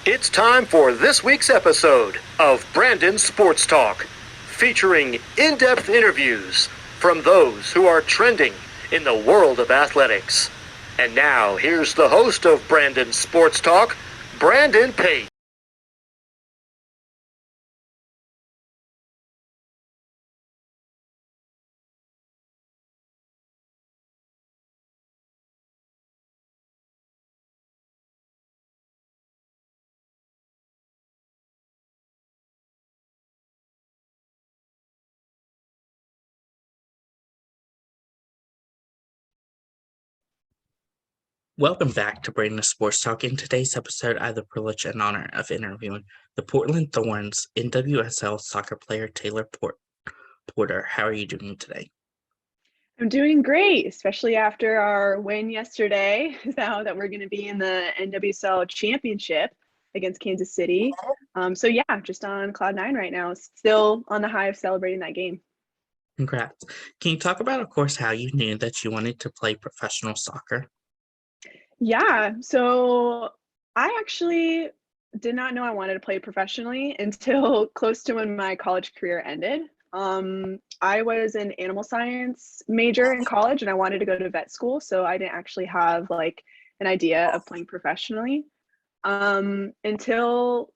It's time for this week's episode of Brandon Sports Talk, featuring in-depth interviews from those who are trending in the world of athletics. And now, here's the host of Brandon Sports Talk, Brandon Pate. Welcome back to Brandon Sports Talk. In today's episode, I have the privilege and honor of interviewing the Portland Thorns NWSL soccer player Taylor Porter. How are you doing today? I'm doing great, especially after our win yesterday. Now that we're going to be in the NWSL championship against Kansas City. So yeah, just on cloud nine right now, still on the high of celebrating that game. Congrats. Can you talk about, of course, how you knew that you wanted to play professional soccer? Yeah, so I actually did not know I wanted to play professionally until close to when my college career ended. I was an animal science major in college and I wanted to go to vet school, so I didn't actually have like an idea of playing professionally until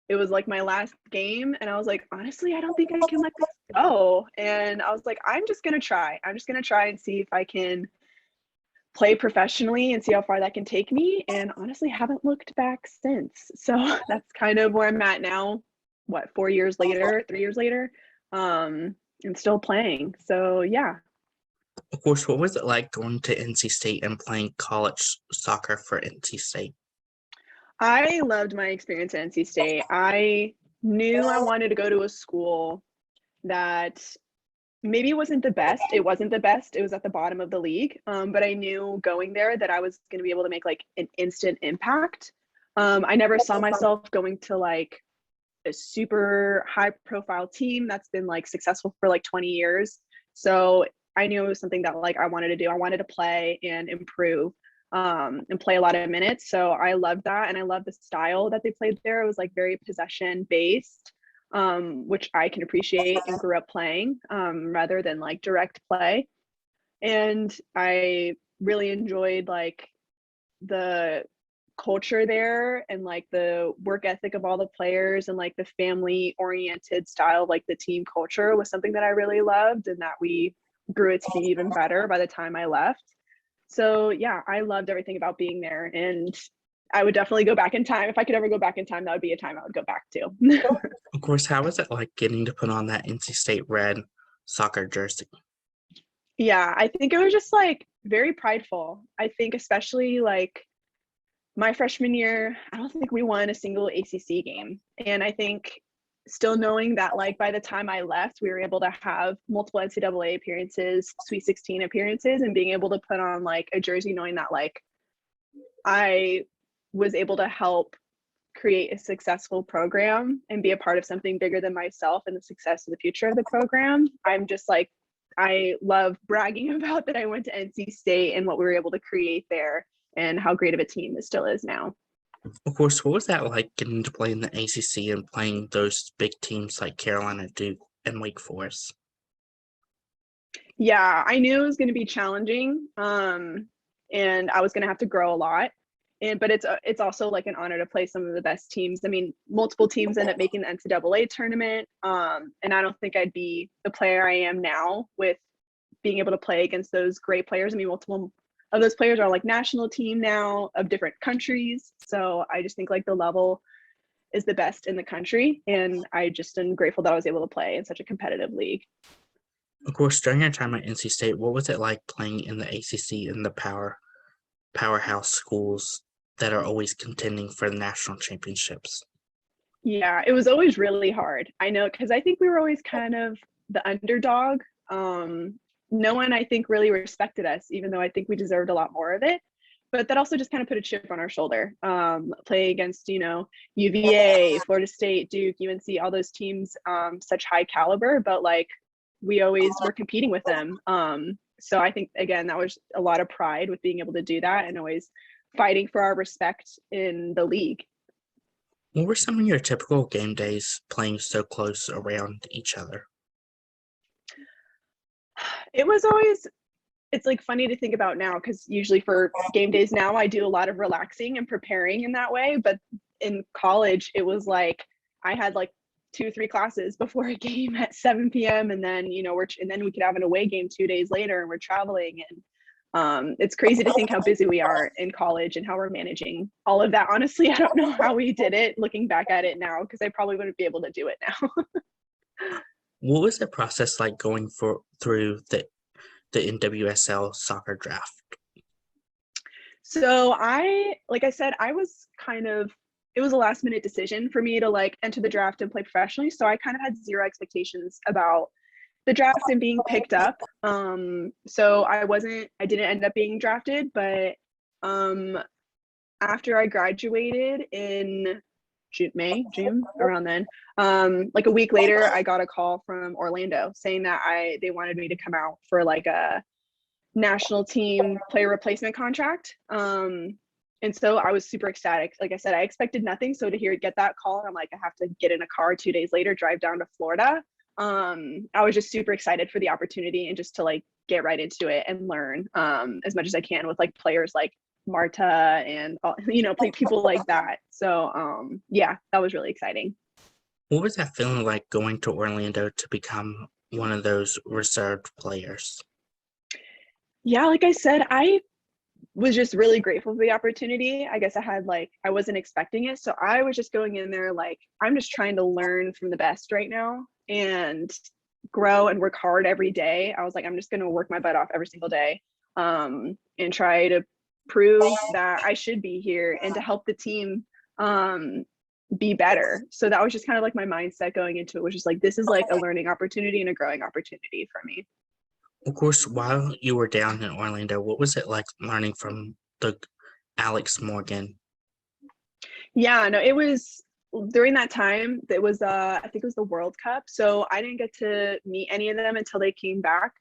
it was like my last game and I was like, honestly, I don't think I can let this go. And I was like, I'm just gonna try. I'm just gonna try and see if I can play professionally and see how far that can take me. And honestly, haven't looked back since. So that's kind of where I'm at now. What, 4 years later, 3 years later, and still playing. So yeah. Of course, what was it like going to NC State and playing college soccer for NC State? I loved my experience at NC State. I knew I wanted to go to a school that maybe it wasn't the best. It wasn't the best. It was at the bottom of the league. But I knew going there that I was going to be able to make like an instant impact. I never saw myself going to like a super high profile team that's been like successful for like 20 years. So I knew it was something that like I wanted to do. I wanted to play and improve and play a lot of minutes. So I loved that. And I love the style that they played there. It was like very possession based, which I can appreciate and grew up playing rather than like direct play. And I really enjoyed like the culture there and like the work ethic of all the players and like the family oriented style, like the team culture was something that I really loved and that we grew it to be even better by the time I left. So yeah, I loved everything about being there and I would definitely go back in time. If I could ever go back in time, that would be a time I would go back to. Of course, how was it like getting to put on that NC State red soccer jersey? Yeah, I think it was just like very prideful. I think especially like my freshman year, I don't think we won a single ACC game. And I think still knowing that like by the time I left, we were able to have multiple NCAA appearances, Sweet 16 appearances, and being able to put on like a jersey knowing that like I was able to help create a successful program and be a part of something bigger than myself and the success of the future of the program. I'm just like, I love bragging about that I went to NC State and what we were able to create there and how great of a team this still is now. Of course, what was that like getting to play in the ACC and playing those big teams like Carolina, Duke, and Wake Forest? Yeah, I knew it was going to be challenging, and I was going to have to grow a lot. But it's also like an honor to play some of the best teams. I mean, multiple teams end up making the NCAA tournament, and I don't think I'd be the player I am now with being able to play against those great players. I mean, multiple of those players are like national team now of different countries. So I just think like the level is the best in the country, and I just am grateful that I was able to play in such a competitive league. Of course, during your time at NC State, what was it like playing in the ACC and the powerhouse schools that are always contending for the national championships? Yeah, it was always really hard. I know because I think we were always kind of the underdog. No one I think really respected us, even though I think we deserved a lot more of it. But that also just kind of put a chip on our shoulder. Play against, UVA, Florida State, Duke, UNC, all those teams, such high caliber, but like we always were competing with them. So I think again that was a lot of pride with being able to do that and always fighting for our respect in the league. What were some of your typical game days playing so close around each other? It was always it's like funny to think about now because usually for game days now I do a lot of relaxing and preparing in that way. But in college, it was like I had like 2 3 classes before a game at 7 p.m. and then and then we could have an away game 2 days later and we're traveling and it's crazy to think how busy we are in college and how we're managing all of that. Honestly, I don't know how we did it looking back at it now because I probably wouldn't be able to do it now. What was the process like going through the NWSL soccer draft? So like I said, I was it was a last minute decision for me to like enter the draft and play professionally. So I kind of had zero expectations about the draft and being picked up. So I didn't end up being drafted, but after I graduated in June, around then, like a week later, I got a call from Orlando saying that they wanted me to come out for like a national team player replacement contract. And so I was super ecstatic. Like I said, I expected nothing. So to get that call, I'm like, I have to get in a car 2 days later, drive down to Florida. I was just super excited for the opportunity and just to like get right into it and learn as much as I can with like players like Marta and people like that. So yeah, that was really exciting. What was that feeling like going to Orlando to become one of those reserved players? Yeah, like I said, I was just really grateful for the opportunity. I guess I wasn't expecting it. So I was just going in there like, I'm just trying to learn from the best right now and grow and work hard every day. I was like, I'm just going to work my butt off every single day and try to prove that I should be here and to help the team be better. So that was just kind of like my mindset going into it, which is like, this is like a learning opportunity and a growing opportunity for me. Of course, while you were down in Orlando, what was it like learning from the Alex Morgan? Yeah, no, it was during that time. It was I think it was the World Cup, so I didn't get to meet any of them until they came back.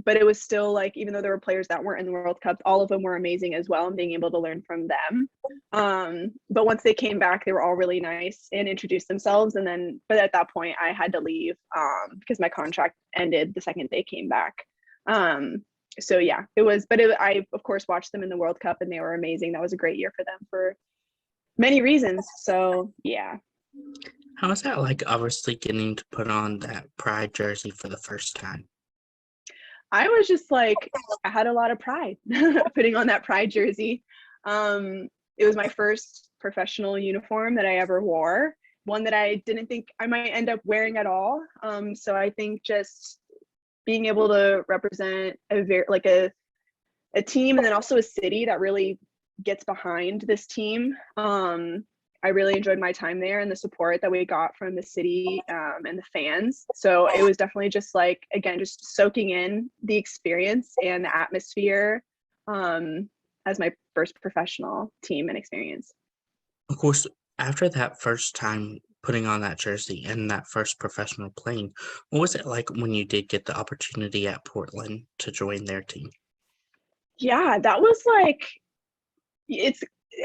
But it was still like, even though there were players that weren't in the World Cup, all of them were amazing as well, and being able to learn from them. But once they came back, they were all really nice and introduced themselves. But at that point, I had to leave because my contract ended the second they came back. So yeah, I of course watched them in the World Cup and they were amazing. That was a great year for them for many reasons. So yeah. How was that like, obviously getting to put on that Pride jersey for the first time? I was just like, I had a lot of pride putting on that Pride jersey. It was my first professional uniform that I ever wore, one that I didn't think I might end up wearing at all. So I think just being able to represent a team and then also a city that really gets behind this team. I really enjoyed my time there and the support that we got from the city and the fans. So it was definitely just like, again, just soaking in the experience and the atmosphere as my first professional team and experience. Of course, after that first time putting on that jersey and that first professional playing, what was it like when you did get the opportunity at Portland to join their team? Yeah, that was like,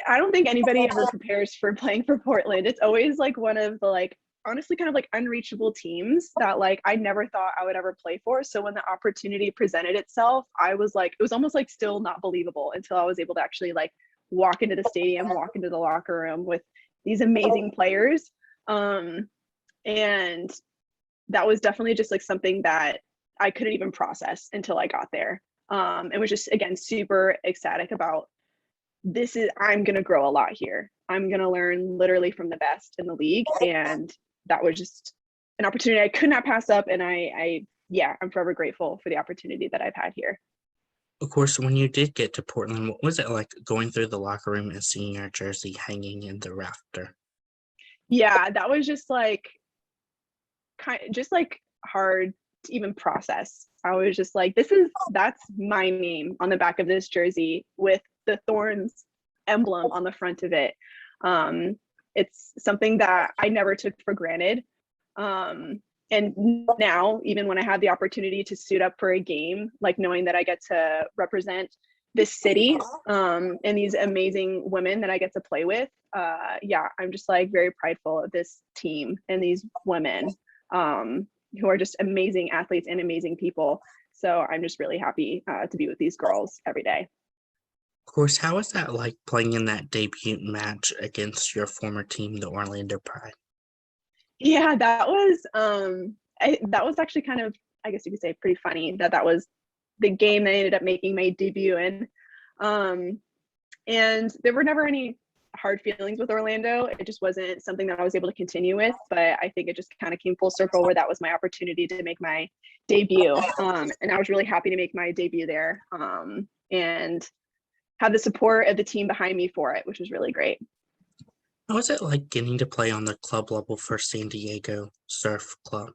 I don't think anybody ever prepares for playing for Portland. It's always like one of the like, honestly, kind of like unreachable teams that like I never thought I would ever play for. So when the opportunity presented itself, I was like, it was almost like still not believable until I was able to actually like walk into the stadium, walk into the locker room with these amazing players. And that was definitely just like something that I couldn't even process until I got there. It was just, again, super ecstatic about I'm going to grow a lot here. I'm going to learn literally from the best in the league. And that was just an opportunity I could not pass up. And I'm forever grateful for the opportunity that I've had here. Of course, when you did get to Portland, what was it like going through the locker room and seeing your jersey hanging in the rafter? Yeah, that was just like hard to even process. I was just like, that's my name on the back of this jersey with the Thorns emblem on the front of it. It's something that I never took for granted. And now, even when I have the opportunity to suit up for a game, like knowing that I get to represent this city and these amazing women that I get to play with. I'm just like very prideful of this team and these women who are just amazing athletes and amazing people. So I'm just really happy to be with these girls every day. Of course, how was that like playing in that debut match against your former team, the Orlando Pride? Yeah, that was actually kind of, I guess you could say, pretty funny that was the game that I ended up making my debut in. And there were never any hard feelings with Orlando. It just wasn't something that I was able to continue with, but I think it just kind of came full circle where that was my opportunity to make my debut. And I was really happy to make my debut there and have the support of the team behind me for it, which was really great. How was it like getting to play on the club level for San Diego Surf Club?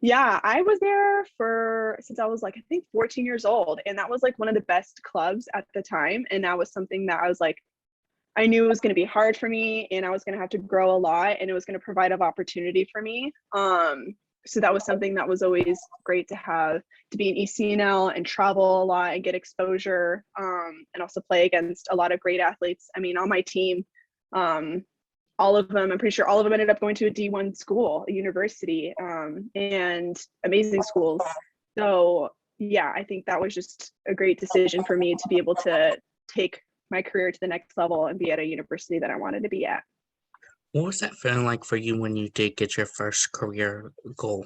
Yeah, I was there since I was like, I think 14 years old. And that was like one of the best clubs at the time. And that was something that I was like, I knew it was going to be hard for me and I was going to have to grow a lot and it was going to provide an opportunity for me. So that was something that was always great to have, to be in ECNL and travel a lot and get exposure and also play against a lot of great athletes. I mean, on my team, all of them, I'm pretty sure all of them ended up going to a D1 school, a university, and amazing schools. So yeah, I think that was just a great decision for me to be able to take my career to the next level and be at a university that I wanted to be at. What was that feeling like for you when you did get your first career goal?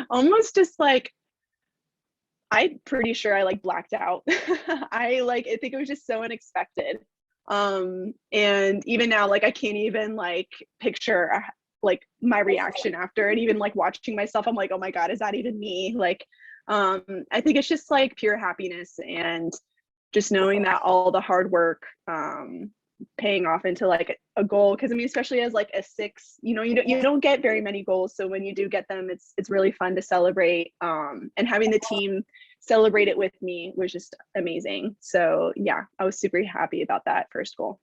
Almost just like, I'm pretty sure I like blacked out. I think it was just so unexpected. And even now, like I can't even like picture like my reaction after it. Even like watching myself, I'm like, oh my God, is that even me? Like, I think it's just like pure happiness and just knowing that all the hard work paying off into like a goal. Because I mean, especially as like a 6, you don't get very many goals. So when you do get them, it's really fun to celebrate. And having the team celebrate it with me was just amazing. So yeah, I was super happy about that first goal.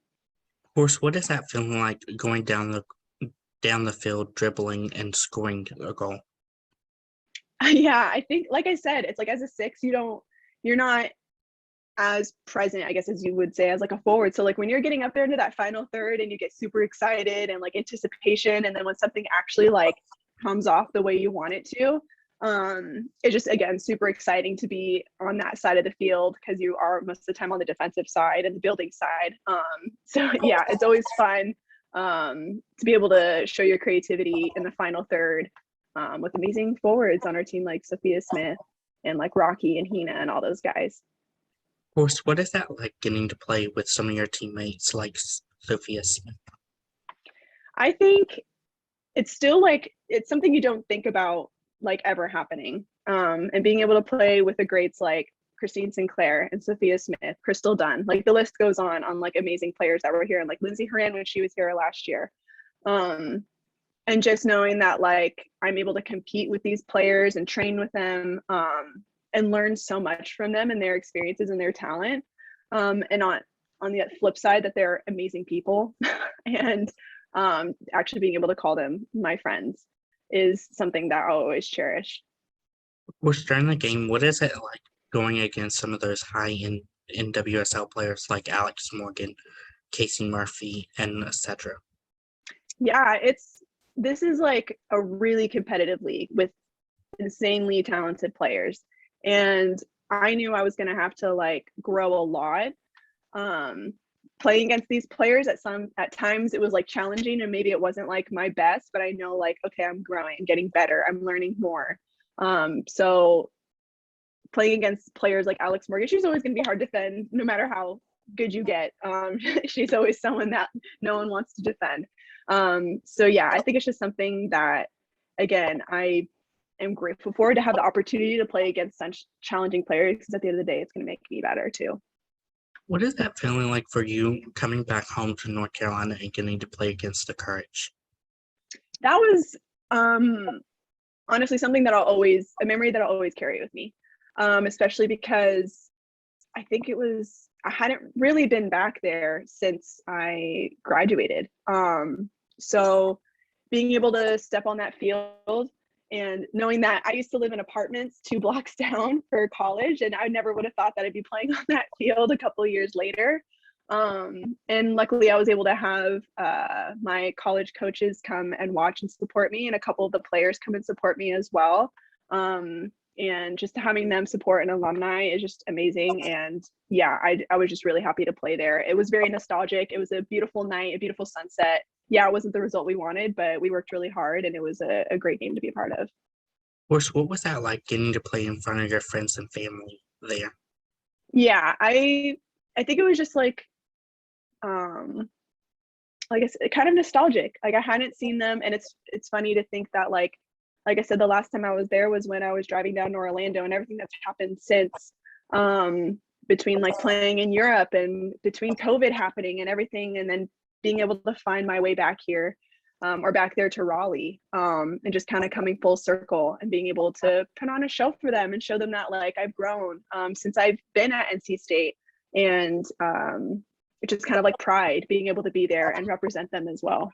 Of course, what is that feeling like going down the field, dribbling and scoring a goal? Yeah, I think, like I said, it's like as a 6, you're not as present, I guess, as you would say as like a forward. So like when you're getting up there into that final third and you get super excited and like anticipation, and then when something actually like comes off the way you want it to, it's just, again, super exciting to be on that side of the field because you are most of the time on the defensive side and the building side. So yeah, it's always fun to be able to show your creativity in the final third with amazing forwards on our team like Sophia Smith and like Rocky and Hina and all those guys. Of course, what is that like getting to play with some of your teammates like Sophia Smith? I think it's still like, it's something you don't think about like ever happening. And being able to play with the greats like Christine Sinclair and Sophia Smith, Crystal Dunn, like the list goes on like amazing players that were here, and like Lindsay Horan when she was here last year. And just knowing that like I'm able to compete with these players and train with them and learn so much from them and their experiences and their talent. And on the flip side, that they're amazing people and actually being able to call them my friends is something that I'll always cherish. Of course, during the game, what is it like going against some of those high-end NWSL players like Alex Morgan, Casey Murphy, and etc.? Yeah, this is like a really competitive league with insanely talented players. And I knew I was going to have to like grow a lot. Playing against these players at times it was like challenging and maybe it wasn't like my best, but I know like, okay, I'm growing, I'm getting better, I'm learning more. So playing against players like Alex Morgan, she's always going to be hard to defend no matter how good you get. She's always someone that no one wants to defend. So yeah, I think it's just something that, again, I am grateful for, to have the opportunity to play against such challenging players, because at the end of the day, it's going to make me better too. What is that feeling like for you coming back home to North Carolina and getting to play against the Courage? That was honestly something that a memory that I'll always carry with me, especially because I think I hadn't really been back there since I graduated. So being able to step on that field And knowing that I used to live in apartments 2 blocks down for college, and I never would have thought that I'd be playing on that field a couple of years later. And luckily I was able to have my college coaches come and watch and support me, and a couple of the players come and support me as well. And just having them support an alumni is just amazing. And yeah, I was just really happy to play there. It was very nostalgic. It was a beautiful night, a beautiful sunset. Yeah, it wasn't the result we wanted, but we worked really hard, and it was a great game to be a part of. Of course, what was that like getting to play in front of your friends and family there? Yeah, I think it was just like I said, kind of nostalgic. Like I hadn't seen them, and it's funny to think that like I said, the last time I was there was when I was driving down to Orlando, and everything that's happened since, between like playing in Europe and between COVID happening and everything, and then being able to find my way back here, or back there to Raleigh, and just kind of coming full circle and being able to put on a show for them and show them that like I've grown since I've been at NC State, and it's just kind of like pride being able to be there and represent them as well.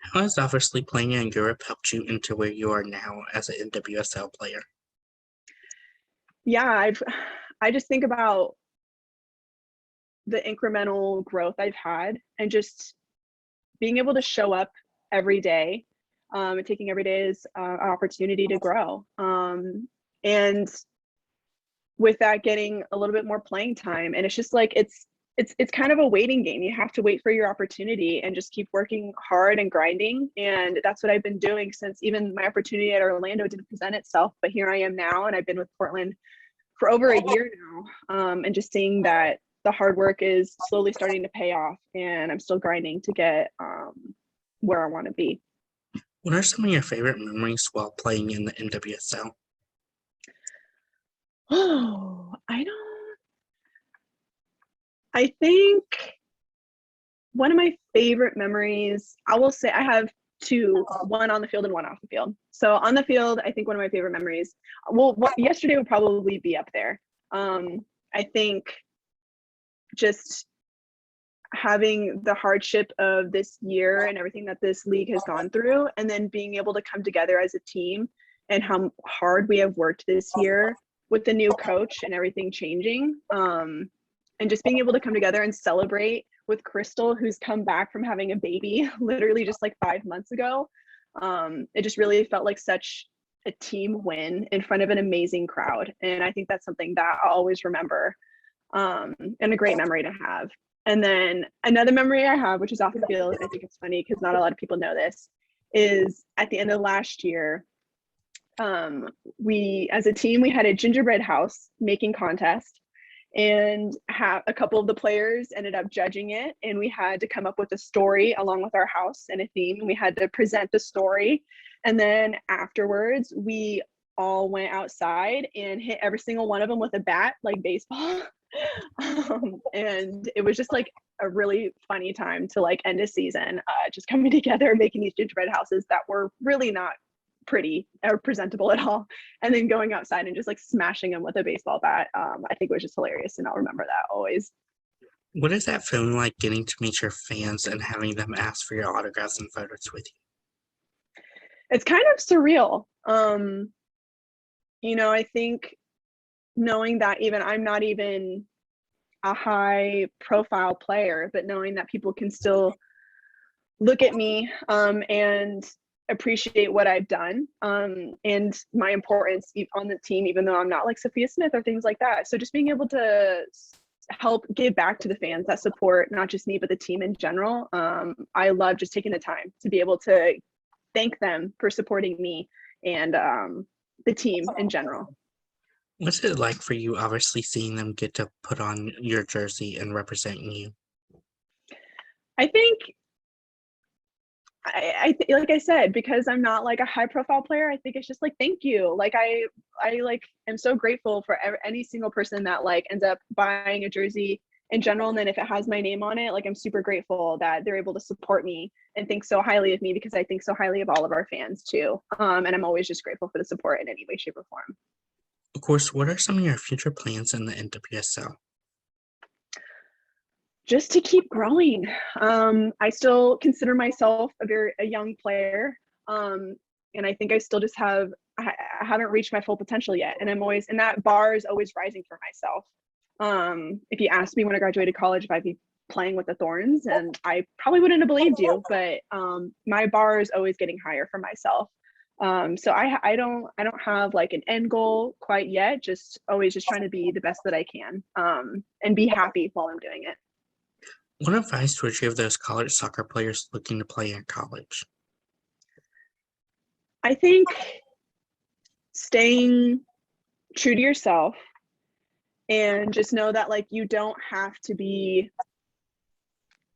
How has obviously playing in Europe helped you into where you are now as an NWSL player? Yeah, I just think about the incremental growth I've had, and just being able to show up every day, and taking every day as an opportunity to grow. And with that, getting a little bit more playing time, and it's just like it's kind of a waiting game. You have to wait for your opportunity and just keep working hard and grinding. And that's what I've been doing since even my opportunity at Orlando didn't present itself. But here I am now, and I've been with Portland for over a year now. And just seeing that the hard work is slowly starting to pay off, and I'm still grinding to get where I want to be. What are some of your favorite memories while playing in the NWSL? Oh, I think one of my favorite memories, I will say I have two, one on the field and one off the field. So on the field, I think one of my favorite memories, yesterday would probably be up there. I think just having the hardship of this year and everything that this league has gone through, and then being able to come together as a team, and how hard we have worked this year with the new coach and everything changing, and just being able to come together and celebrate with Crystal, who's come back from having a baby literally just like 5 months ago. It just really felt like such a team win in front of an amazing crowd, and I think that's something that I'll always remember, and a great memory to have. And then another memory I have, which is off the field, and I think it's funny because not a lot of people know this, is at the end of last year, we as a team, we had a gingerbread house making contest, and a couple of the players ended up judging it, and we had to come up with a story along with our house and a theme. We had to present the story, and then afterwards we all went outside and hit every single one of them with a bat like baseball. And it was just like a really funny time to like end a season, just coming together, making these gingerbread houses that were really not pretty or presentable at all, and then going outside and just like smashing them with a baseball bat. I think it was just hilarious, and I'll remember that always. What is that feeling like, getting to meet your fans and having them ask for your autographs and photos with you? It's kind of surreal. I think knowing that even I'm not even a high profile player, but knowing that people can still look at me and appreciate what I've done, and my importance on the team, even though I'm not like Sophia Smith or things like that. So just being able to help give back to the fans that support not just me, but the team in general. I love just taking the time to be able to thank them for supporting me and the team in general. What's it like for you, obviously, seeing them get to put on your jersey and represent you? I think, like I said, because I'm not like a high profile player, I think it's just like, thank you. Like I like am so grateful for any single person that like ends up buying a jersey in general. And then if it has my name on it, like I'm super grateful that they're able to support me and think so highly of me, because I think so highly of all of our fans too. And I'm always just grateful for the support in any way, shape, or form. Of course, what are some of your future plans in the NWSL? Just to keep growing. I still consider myself a young player. And I think I still just I haven't reached my full potential yet. And and that bar is always rising for myself. If you asked me when I graduated college if I'd be playing with the Thorns, and I probably wouldn't have believed you, but my bar is always getting higher for myself. So I don't have like an end goal quite yet, just always just trying to be the best that I can, and be happy while I'm doing it. What advice would you give those college soccer players looking to play in college? I think staying true to yourself, and just know that like you don't have to be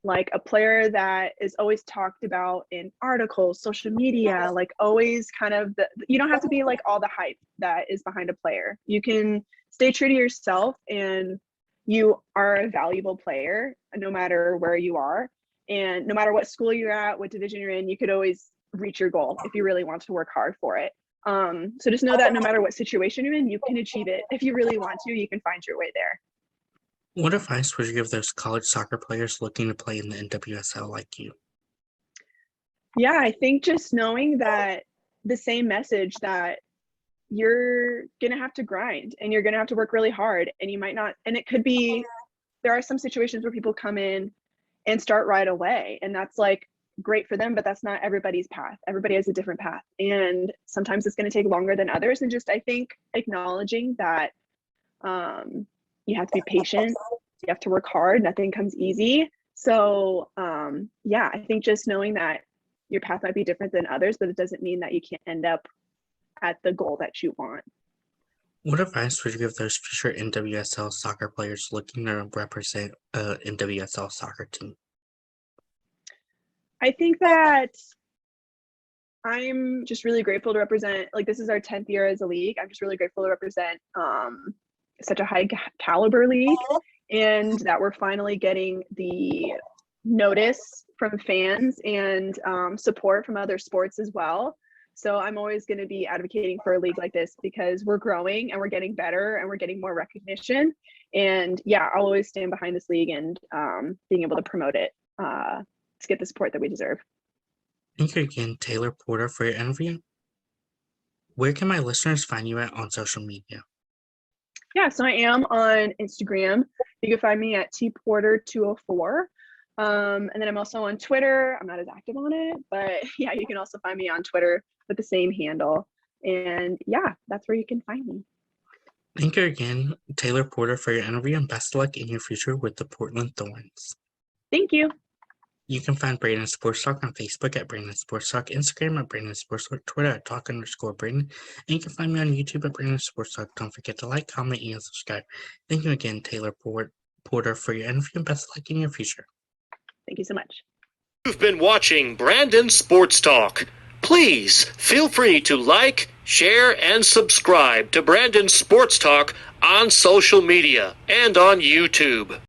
like a player that is always talked about in articles, social media, like always kind of you don't have to be like all the hype that is behind a player. You can stay true to yourself, and you are a valuable player no matter where you are, and no matter what school you're at, what division you're in, you could always reach your goal if you really want to work hard for it. So just know that no matter what situation you're in, you can achieve it. If you really want to, you can find your way there. What advice would you give those college soccer players looking to play in the NWSL like you? Yeah, I think just knowing that the same message, that you're going to have to grind and you're going to have to work really hard, and you might not, and it could be, there are some situations where people come in and start right away, and that's like great for them, but that's not everybody's path. Everybody has a different path, and sometimes it's going to take longer than others. And just, I think, acknowledging that you have to be patient, you have to work hard, nothing comes easy. So yeah, I think just knowing that your path might be different than others, but it doesn't mean that you can't end up at the goal that you want. What advice would you give those future NWSL soccer players looking to represent a NWSL soccer team? I think that I'm just really grateful to represent, like, this is our 10th year as a league. I'm just really grateful to represent such a high caliber league, and that we're finally getting the notice from fans and support from other sports as well. So I'm always going to be advocating for a league like this, because we're growing and we're getting better and we're getting more recognition. And yeah, I'll always stand behind this league and being able to promote it to get the support that we deserve. Thank you again, Taylor Porter, for your interview. Where can my listeners find you at on social media? Yeah, so I am on Instagram. You can find me at tporter204. And then I'm also on Twitter. I'm not as active on it, but yeah, you can also find me on Twitter with the same handle. And yeah, that's where you can find me. Thank you again, Taylor Porter, for your interview, and best of luck in your future with the Portland Thorns. Thank you. You can find Brandon Sports Talk on Facebook at Brandon Sports Talk, Instagram at Brandon Sports Talk, Twitter at Talk_Brandon, and you can find me on YouTube at Brandon Sports Talk. Don't forget to like, comment, and subscribe. Thank you again, Taylor Porter, for your interview, and best of luck in your future. Thank you so much. You've been watching Brandon Sports Talk. Please feel free to like, share, and subscribe to Brandon Sports Talk on social media and on YouTube.